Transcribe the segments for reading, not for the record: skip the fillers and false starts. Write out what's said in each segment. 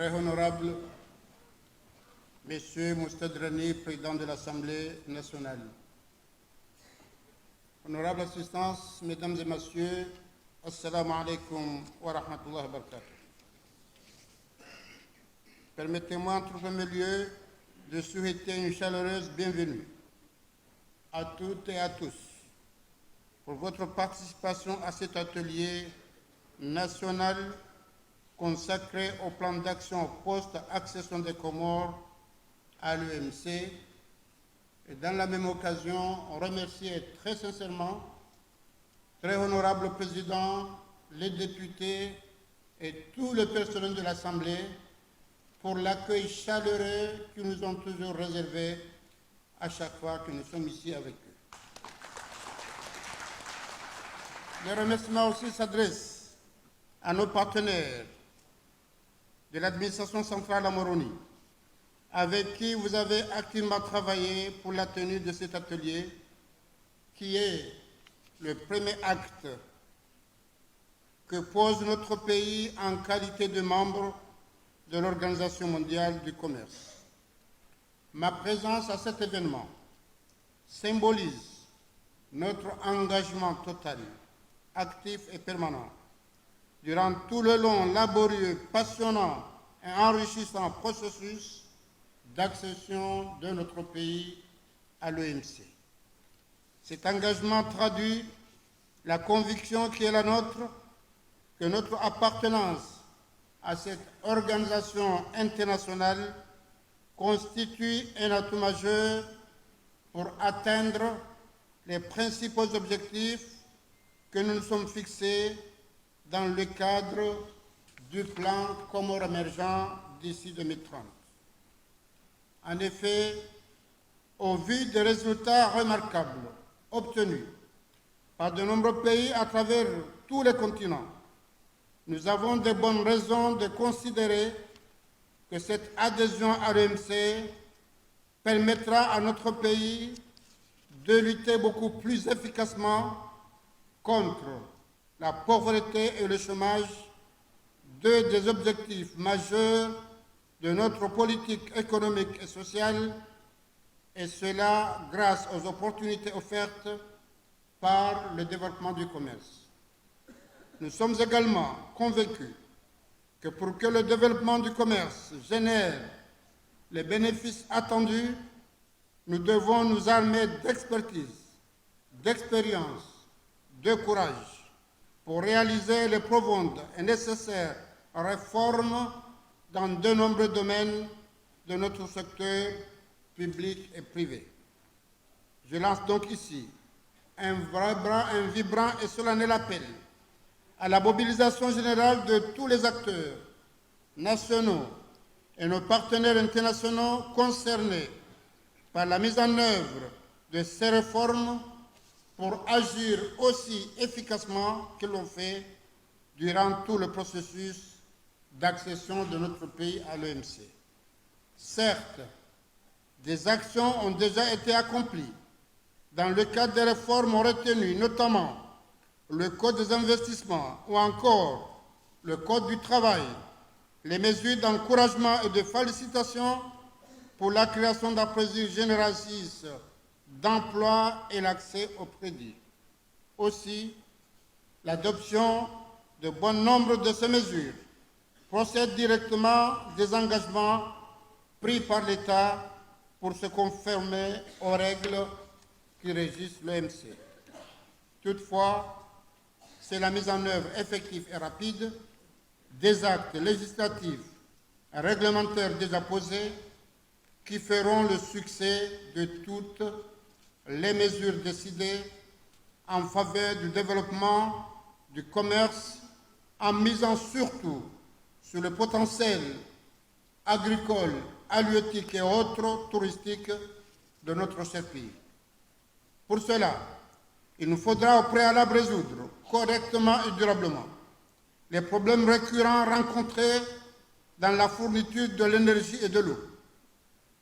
Très honorable Monsieur Moustadrani, président de l'Assemblée nationale. Honorable assistance, mesdames et messieurs, assalamu alaikum wa rahmatullahi wa barakatuh. Permettez-moi en tout premier lieu de souhaiter une chaleureuse bienvenue à toutes et à tous pour votre participation à cet atelier national consacré au plan d'action post-accession des Comores à l'EMC. Et dans la même occasion, on remercie très sincèrement, très honorable président, les députés et tout le personnel de l'Assemblée pour l'accueil chaleureux qu'ils nous ont toujours réservé à chaque fois que nous sommes ici avec eux. Les remerciements aussi s'adressent à nos partenaires de l'administration centrale à Moroni, avec qui vous avez activement travaillé pour la tenue de cet atelier, qui est le premier acte que pose notre pays en qualité de membre de l'Organisation mondiale du commerce. Ma présence à cet événement symbolise notre engagement total, actif et permanent, durant tout le long, laborieux, passionnant et enrichissant processus d'accession de notre pays à l'OMC. Cet engagement traduit la conviction qui est la nôtre que notre appartenance à cette organisation internationale constitue un atout majeur pour atteindre les principaux objectifs que nous nous sommes fixés dans le cadre du plan Comores émergent d'ici 2030. En effet, au vu des résultats remarquables obtenus par de nombreux pays à travers tous les continents, nous avons de bonnes raisons de considérer que cette adhésion à l'OMC permettra à notre pays de lutter beaucoup plus efficacement contre la pauvreté et le chômage, deux des objectifs majeurs de notre politique économique et sociale, et cela grâce aux opportunités offertes par le développement du commerce. Nous sommes également convaincus que pour que le développement du commerce génère les bénéfices attendus, nous devons nous armer d'expertise, d'expérience, de courage pour réaliser les profondes et nécessaires réformes dans de nombreux domaines de notre secteur public et privé. Je lance donc ici un vibrant et solennel appel à la mobilisation générale de tous les acteurs nationaux et nos partenaires internationaux concernés par la mise en œuvre de ces réformes pour agir aussi efficacement que l'on fait durant tout le processus d'accession de notre pays à l'OMC. Certes, des actions ont déjà été accomplies dans le cadre des réformes retenues, notamment le Code des investissements ou encore le Code du travail, les mesures d'encouragement et de félicitation pour la création d'appraisals généralistes d'emploi et l'accès au crédit. Aussi, l'adoption de bon nombre de ces mesures procède directement des engagements pris par l'État pour se conformer aux règles qui régissent l'OMC. Toutefois, c'est la mise en œuvre effective et rapide des actes législatifs et réglementaires déjà posés qui feront le succès de toutes les mesures décidées en faveur du développement du commerce, en misant surtout sur le potentiel agricole, halieutique et autres touristiques de notre cher pays. Pour cela, il nous faudra au préalable résoudre correctement et durablement les problèmes récurrents rencontrés dans la fourniture de l'énergie et de l'eau,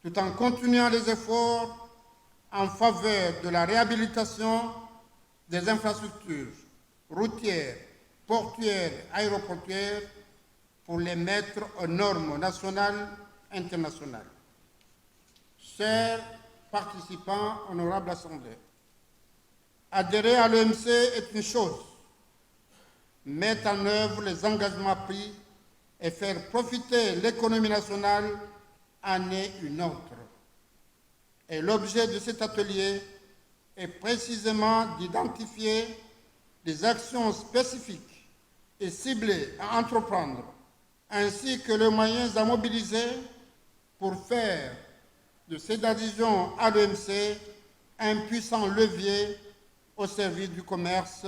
tout en continuant les efforts en faveur de la réhabilitation des infrastructures routières, portuaires, aéroportuaires, pour les mettre aux normes nationales et internationales. Chers participants, honorables assemblées, adhérer à l'OMC est une chose, mettre en œuvre les engagements pris et faire profiter l'économie nationale en est une autre. Et l'objet de cet atelier est précisément d'identifier des actions spécifiques et ciblées à entreprendre, ainsi que les moyens à mobiliser pour faire de cette adhésion à l'OMC un puissant levier au service du commerce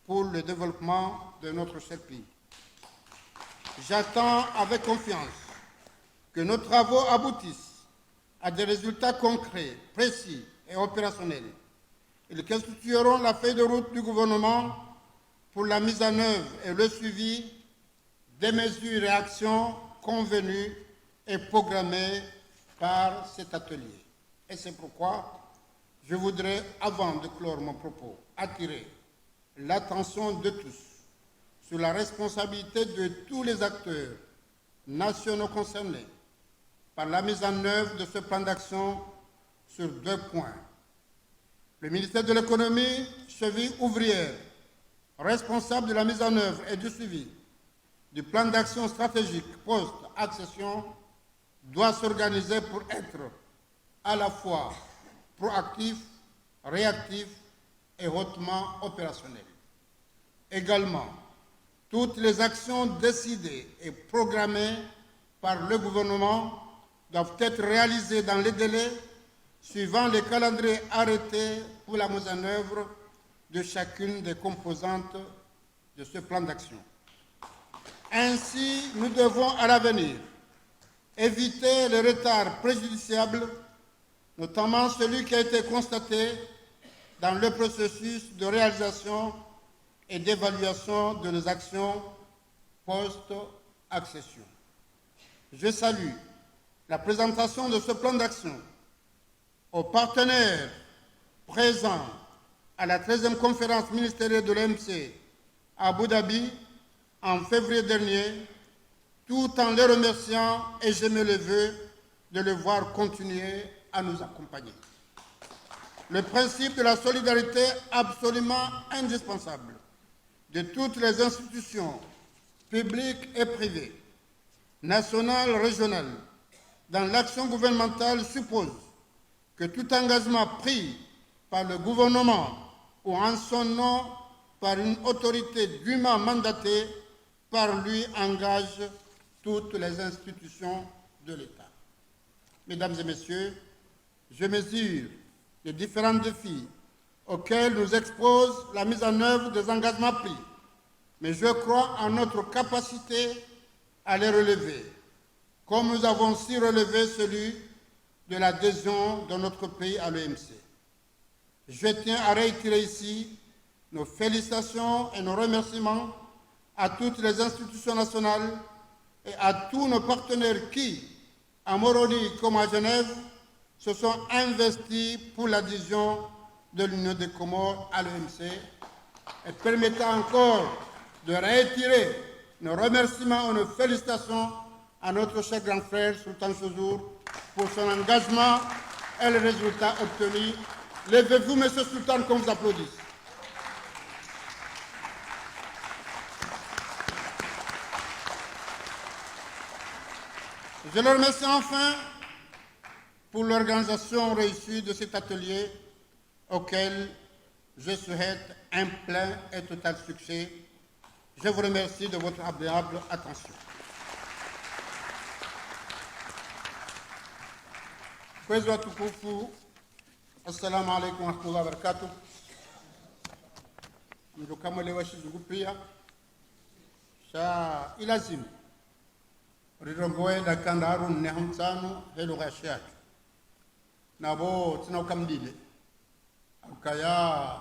pour le développement de notre cher pays. J'attends avec confiance que nos travaux aboutissent à des résultats concrets, précis et opérationnels. Ils constitueront la feuille de route du gouvernement pour la mise en œuvre et le suivi des mesures et actions convenues et programmées par cet atelier. Et c'est pourquoi je voudrais, avant de clore mon propos, attirer l'attention de tous sur la responsabilité de tous les acteurs nationaux concernés par la mise en œuvre de ce plan d'action sur 2 points. Le ministère de l'économie, cheville ouvrière, responsable de la mise en œuvre et du suivi du plan d'action stratégique post-accession, doit s'organiser pour être à la fois proactif, réactif et hautement opérationnel. Également, toutes les actions décidées et programmées par le gouvernement doivent être réalisées dans les délais suivant les calendriers arrêtés pour la mise en œuvre de chacune des composantes de ce plan d'action. Ainsi, nous devons à l'avenir éviter les retards préjudiciables, notamment celui qui a été constaté dans le processus de réalisation et d'évaluation de nos actions post-accession. Je salue la présentation de ce plan d'action aux partenaires présents à la 13e conférence ministérielle de l'OMC à Abu Dhabi en février dernier, tout en les remerciant, et je me le veux de les voir continuer à nous accompagner. Le principe de la solidarité absolument indispensable de toutes les institutions publiques et privées, nationales, régionales, dans l'action gouvernementale suppose que tout engagement pris par le gouvernement ou en son nom par une autorité dûment mandatée par lui engage toutes les institutions de l'État. Mesdames et messieurs, je mesure les différents défis auxquels nous expose la mise en œuvre des engagements pris, mais je crois en notre capacité à les relever, comme nous avons si relevé celui de l'adhésion de notre pays à l'OMC. Je tiens à réitérer ici nos félicitations et nos remerciements à toutes les institutions nationales et à tous nos partenaires qui, à Moroni comme à Genève, se sont investis pour l'adhésion de l'Union des Comores à l'OMC, et permettant encore de réitérer nos remerciements et nos félicitations à notre cher grand frère Sultan Chouzour pour son engagement et les résultats obtenus. Levez-vous, Monsieur Sultan, qu'on vous applaudisse. Je le remercie enfin pour l'organisation réussie de cet atelier auquel je souhaite un plein et total succès. Je vous remercie de votre agréable attention. Kwezi watukufu, assalamu alaikum wa rahmatullahi wa barakatuh. Mjukamwelewa shizungu pia sha ilazimu rirongoe da kandaru nehumtsano helo gashiatu nabo tina ukamdile ukaya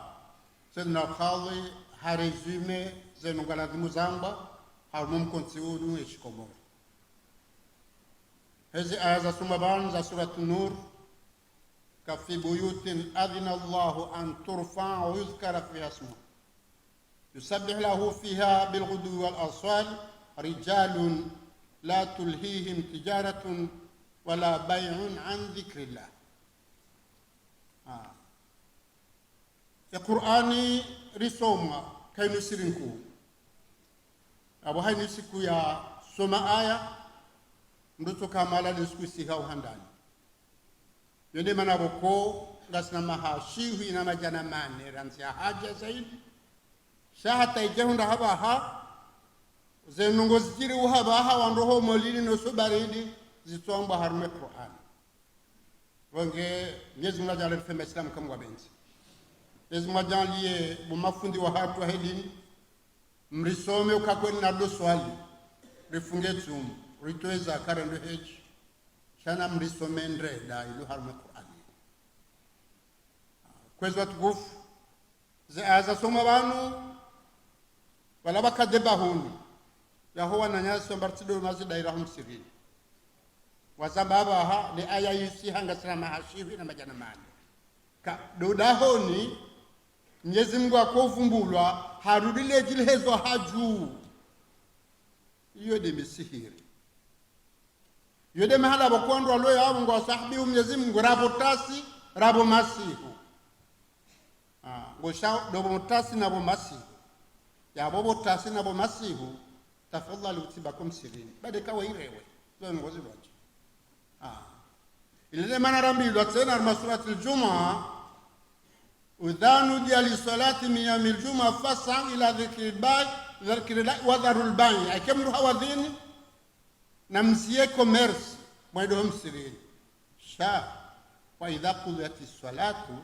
sedna khali harezume zenungala muzamba harmum kontsiuru eshkomor هذه آية سمبان سورة النور كفي بيوت أذن الله أن ترفع ويذكر فيها اسمه يسبح له فيها بالغدو والأصوال رجال لا تلهيهم تجارة ولا بيع عن ذكر الله. القرآن رسوما كي نسرنكو أبو هاي نسكو يا سوما آية mruto kamala diskusi hau handani yende manaboko ngasna mahashihu ina majana mane ranzi haja zaidi shahata ijehunda habaha zenungo zikiri uhabaha wandoho molini no subaridi zitwamba harme Qur'an wange Mwenyezi Mungu ajale fema Islam kama wabenzi Mwenyezi Mungu ajalie bumafundi wa hatu wa hedini mrisome ukakweni na do swali rifunge tumu ritoeza karendo heji shana mrisome ndreda ilu harme Qur'ani kwezi watukufu za soma banu wala bakadeba hunu yahuwa na nyaso mbartido mazida ilahum sirini wazababa ha ni aya yusi hanga salama hashivi na majana mani ka dodahoni Mwenyezi Mungu akovumbulwa harudile jilhezo haju iyo de misihiri yode mahala bakondo aloyo abo ngo sahibi Mwenyezi Mungu rabo tasi rabo masihu ngo shao dobo tasi na bo masihu ya bobo tasi na bo masihu tafadhali utibakum sirini bade kawa irewe zo ngozi lwaje ile maana rambi lwatena al-masurat al-jum'a udhanu di al-salati min yawm al-jum'a fasa ila dhikri wa dharul bay akamru hawadhini na msiye commerce mwedo msirini sha wa idha qudiyati salatu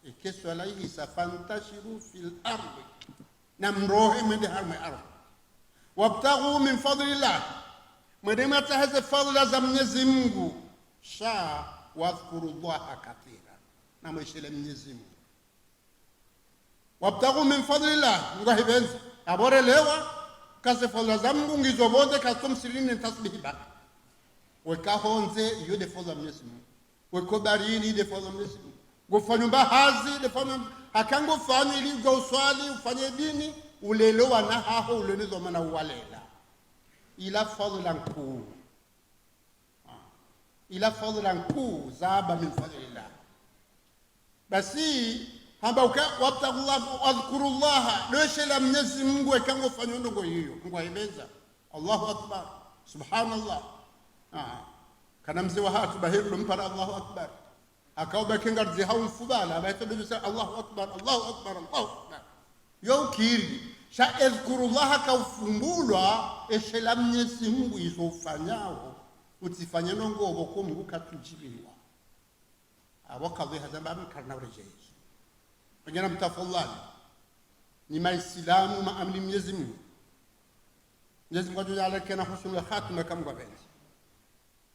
ikiswala hii safantashiru fil ardi na mrohe mwende harme ardi wabtaghu min fadlillah mwende matahaze fadla za Mwenyezi Mungu sha wadhkuru Allaha kathira na mwishile Mwenyezi Mungu wabtaghu min fadlillah ngahibenza aborelewa kaze fadla za Mungu ngizobote kasum sirini tasbihi baka wekahonze iyo de fadla Mwenyezi Mungu wekobarini de fadla Mwenyezi Mungu gufanya bahazi de fadla akango fanya ili uswali ufanye dini ulelewa na haho ulenizo mana uwalela ila fadlan ku zaba min fadlillah basi hamba wabtagullah wadhkurullah doshela Mwenyezi Mungu ekango fanya ndongo hiyo Mungu aibeza Allahu akbar subhanallah kana mzee wa hatu bahiru mpara Allahu akbar akauba kingarzi haun fubala abaitodo bisa Allahu akbar Allahu akbar Allahu akbar yo kiri sha ezkurullah kaufumbulwa eshela Mwenyezi Mungu izofanyao utifanye nongo oboko Mungu katujibirwa abakadhi hazamba karna urejezi wengine mtafadhali ni maislamu maamli Mwenyezi Mungu Mwenyezi Mungu ajala kana husnul khatima kama gwabenzi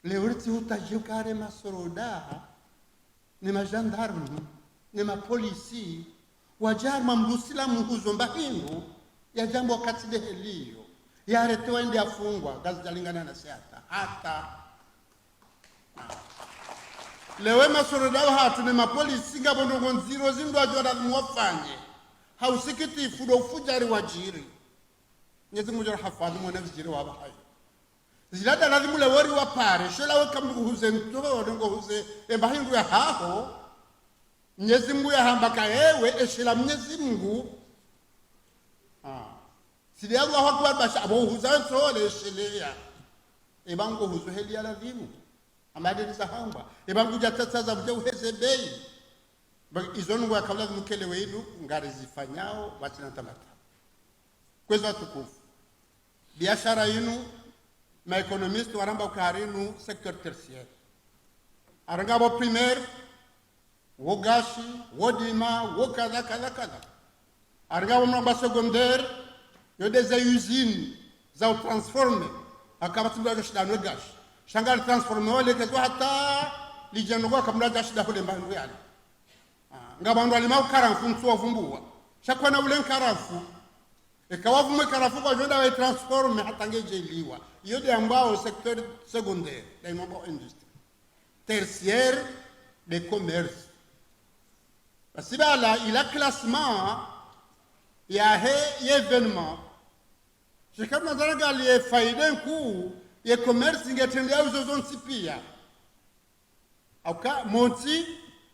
leo urti utajukare masoroda ni majandarmu ni mapolisi wajar mambusilamu huzomba hinu ya jambo katide helio ya retewa ndi afungwa gazi jalingana na siata hata lewe masoroda hatu ni mapolisi ngabondo ngonziro zindu ajora mwafanye hausikiti fudo fujari wajiri Mwenyezi Mungu hafadhi mwana vijiri wa bahai zilada lazima le wori wa pare shola we kamdu huze ntoro ngo huze ebahingu ya haho Mwenyezi Mungu ya hambaka ewe eshila Mwenyezi Mungu sidi Allahu akbar basha abo huza sole eshilia ebango huzo helia lazimu amade ni sahamba ebangu jatataza buje uheze bei izonu wa kabla mkele weidu ngari zifanyao watina tamata kweza tukufu biashara yinu ma economiste waramba ukarinu secteur tertiaire arangabo primaire wogashi wodima wokaza kaza arangabo mramba secondaire yode za usine za transforme akabatimba gashidano gashi shangal transforme wale kezo hata lijanogo kamla gashida hule mbangu yale ngabandu alimau karafu msuwa vumbua shakwa na ule karafu ekawavu mkarafu kwa jonda wa transforme hata ngeje liwa yode ambao secteur secondaire da mambo industrie tertiaire de commerce basibala ila classement ya he événement Shikama zaraga liye faida kuu ya commerce ingetendea uzo zonsi pia. Auka monti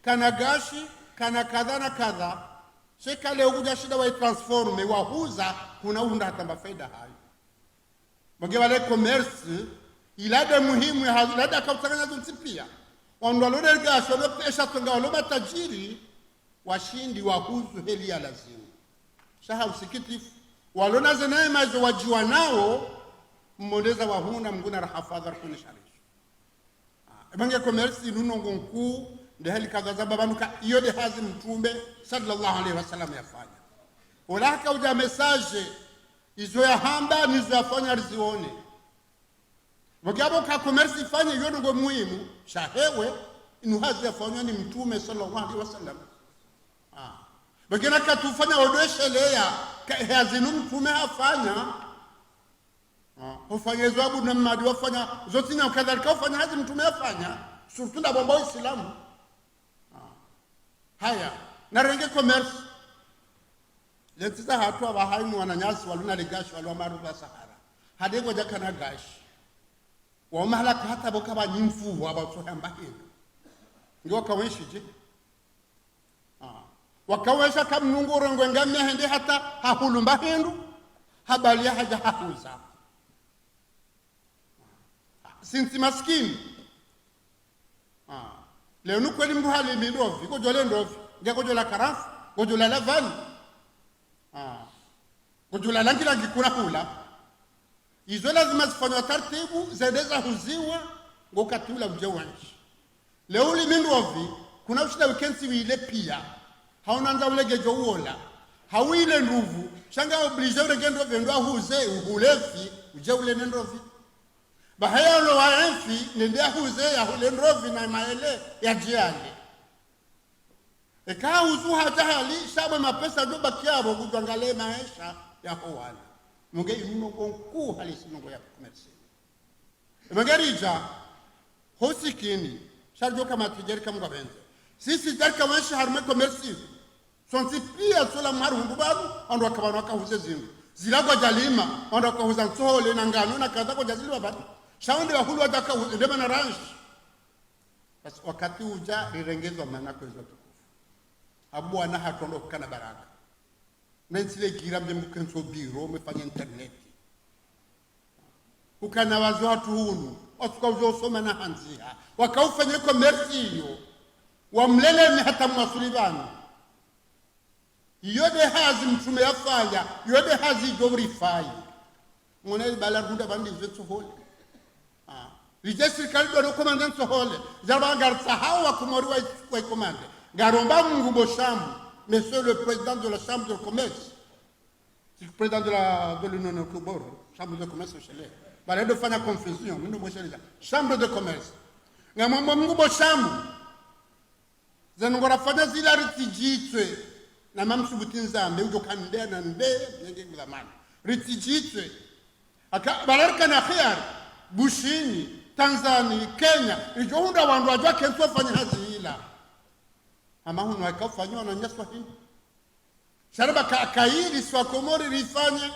kana gashi kana kadha na kadha. Shika leo kuja shida wa transforme wa huza kuna unda hata faida hayo. Mage wale commerce ilade muhimu ya hazilada kautanganya zonsi pia. Wandwalode gashi wale pesha tonga wale matajiri washindi wahuzu heli ya lazimu. Shaha usikitifu walona zenaye mazo wajiwa nao mmondeza wahuna mguna rahafadha kwenye sharisho. Ebange commerce inunongo nkuu nde heli kadhaza babanuka iyo de hazi mtume sallallahu alaihi wasallam yafanya. Olaka uja message izo ya hamba nizo yafanya rizione. Wagabo ka commerce ifanye iyo nungo muhimu shahewe inu hazi yafanya ni mtume sallallahu alaihi wasallam. Bagina katufanya odeshe leya hazinu mtume hafanya. Hufanya zwabu na mmadi wafanya zote na kadhalika hufanya hazi mtume hafanya surtout na bomba Uislamu. Haya na renge commerce letiza hatu abahaimu wananyasi waluna legashi walwa maruba Sahara hadego jakana gashi wa mahalaka hata boka banyimfu wabatsoha mbahendo ndio kaweshije wakawesha kamnunguro ngwengamya hende hata hahulumba hindu habali ya haja hahuza sinti maskini leo nukweli mdu hali milovi kujole ndovi nge kujula karafu kujula lavani kujula langila ngikuna hula izo lazima zifanywa tartibu zedeza huziwa ngokatula ujewanchi leo uli milovi kuna ushida wekensi wile pia haunanza ulegejo uola hawile nduvu shanga oblige ulegendo vendo ahuze uhulefi uje ule nendovi bahaya lo waenfi nende ahuze ya ule ndovi na maele ya jiani eka uzu hata hali shaba mapesa ndo bakiabo kujangale maisha ya howana munge inuno konku hali sinongo ya commerce emangarija hosikini sharjo kama tijeri kama gabenze sisi jarka wanshi harume commerce sonsi pia sola marungu baru ando akabano akahuze zingu zilagwa jalima ando akahuza nsole na ngano na kadha kwa jazili bado shaonde wahulu atakahuze ndema na ranch basi wakati uja rirengezwa manako hizo tukufu abu ana hatondo kana baraka na nsile gira mje mkenso biro umefanya internet ukana wazo watu hunu watuka soma na hanzia wakaufanya commerce hiyo wamlele ni hata mwasulibani yode hazi mtume yafanya yode hazi dobrifai mwana bala runda bandi zetu hole rijesi kaldo no commandant so hole zaba gar sahawa kumori wa commande garomba mungu boshamu monsieur le président de la chambre de commerce le président de l'union européenne chambre de commerce chez bala do fanya confusion ndo boshaliza chambre de commerce ngamomba mungu boshamu zanongora fanya zila ritijitwe na mamsubuti nzambe ujokande na nde ngenge nglamana ritijitwe aka balarka na khiyar bushini Tanzania Kenya ijounda wandu wajwa kenso fanya hazila ama hunu wakafanywa na nyaswa hii sharaba kairi swa komori rifanye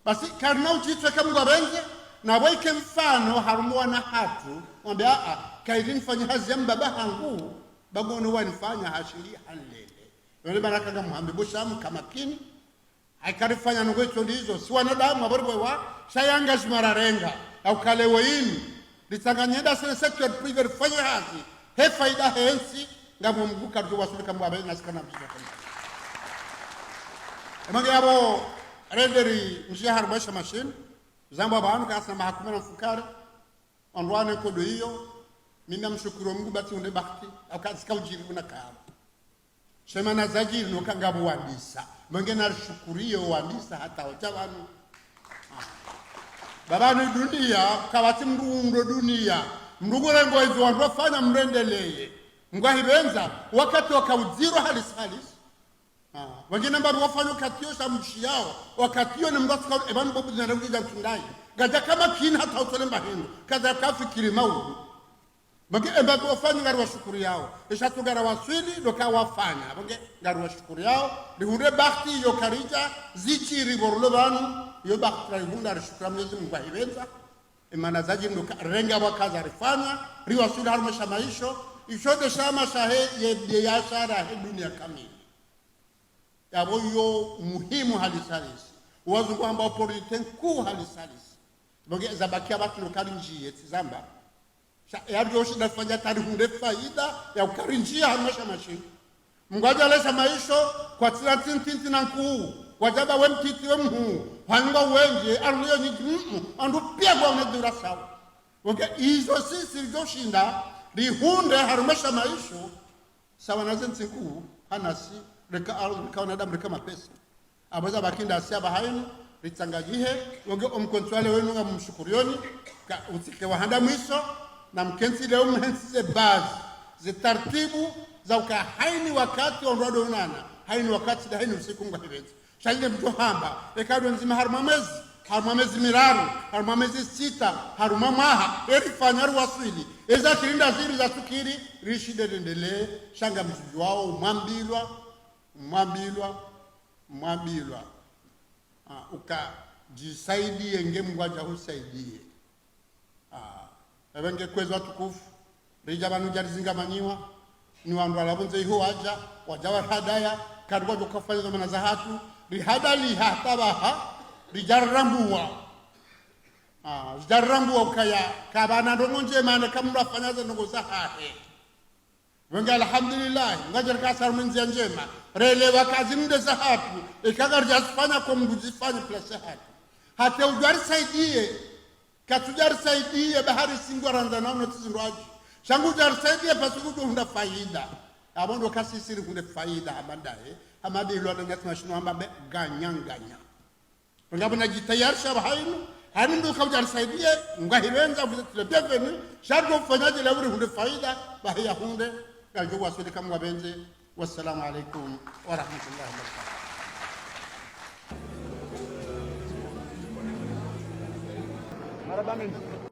basi karna uchitwe kama ngabenje na waike mfano harumwa na hatu mwambe kairi nifanye hazi ya mbaba hangu bagono wanifanya hashiri halele wale baraka ga muhambe bushamu kamakini aikarifanya ngwecho ndizo si wanadamu abarwe wa shayanga shmararenga au kalewe ini litanganyenda sene sector privé fanya hazi he faida hensi ngamo mguka rjo wasulika mwabe nasikana mjika emange yabo renderi mshahara mwesha machine zambo abantu kasema mahakuma na fukara onwane kodo hiyo mimi namshukuru Mungu basi unde bahati akazika ujiri kuna kama sema na zajiri no kangabo wandisa mwenge na shukurio wandisa hata wajabanu babani dunia kawati mrundo dunia mrugore ngo hizo watu wafanya mrendeleye ngwahibenza wakati wakauziro halis wengine mbao wafanya katio shamshi yao wakatio ni mbao ebanu bobu zinarudi tundai gaja kama kini hata utolemba hindu kaza kafikiri mawu bage embago wafanya ngari wa shukuri yao ishatu gara waswili doka wafanya bage ngari wa shukuri yao lihunde bakti yo karija zichiri borlo banu yo baktra hunda shukra Mwenyezi Mungu ahibenza imana zaji ndo renga wakaza rifanya riwasula harmasha maisho ishode shama shahe ye biashara he dunia kamili yabo yo muhimu halisalisi wazungu ambao politiki kuu halisalisi boge zabakia watu lokali njie tizamba yabyo shida fanya tari hunde faida ya ukarinjia harmasha maisho mngwaja lesa maisho kwa tintinti na nkuu wajaba wemtiti wemhu hanga wenje aruyo ni andu pia kwa unedura sawa okay hizo sisi joshinda rihunde harumesha maisho sawa na zenzi nkuu hanasi reka wanadamu reka mapesa abaza bakinda asiaba hainu ritsangajihe woge omkontrole wenu nga mshukurioni ka utike wahanda mwiso na mkensi leo mhensize bazi ze tartibu za ukahaini wakati onrodo unana haini wakati da haini usiku mga hibenzi shajine mjohamba ekado nzima harumamezi miraru harumamezi sita harumamaha erifanyaru waswili eza kirinda ziri za tukiri rishide rendele shanga mjuju wao mwambilwa ukajisaidie nge mwaja husaidie evenge kwezo watukufu rija banu jarizinga manyiwa ni wandu alabunze iho wajawa hadaya kadwa jokafanya zamana za hatu rihadali hatabaha rijarambua ukaya kabana ndongonje mane kamra fanyaza ndogoza hahe wenga alhamdulillah ngajar kasar munzia njema relewa kazi mde za hatu ikagar jasfanya kwa mguzifanya plase hatu hata ujari saidie bahari singwa ranzana uno tizindwaji shangu jar saidie pasukujo hunda faida abondo kasi siri hunde faida amandae amadi ilwana ngati mashino amba ganyanganya ngabo na jitayarisha bahainu hanindu kaujar saidie ngahirenza vizitile bienvenue shargo fanyaje lawuri hunde faida bahia hunde galjo wasuli kama wabenze wassalamu alaikum wa rahmatullahi wa barakatuh.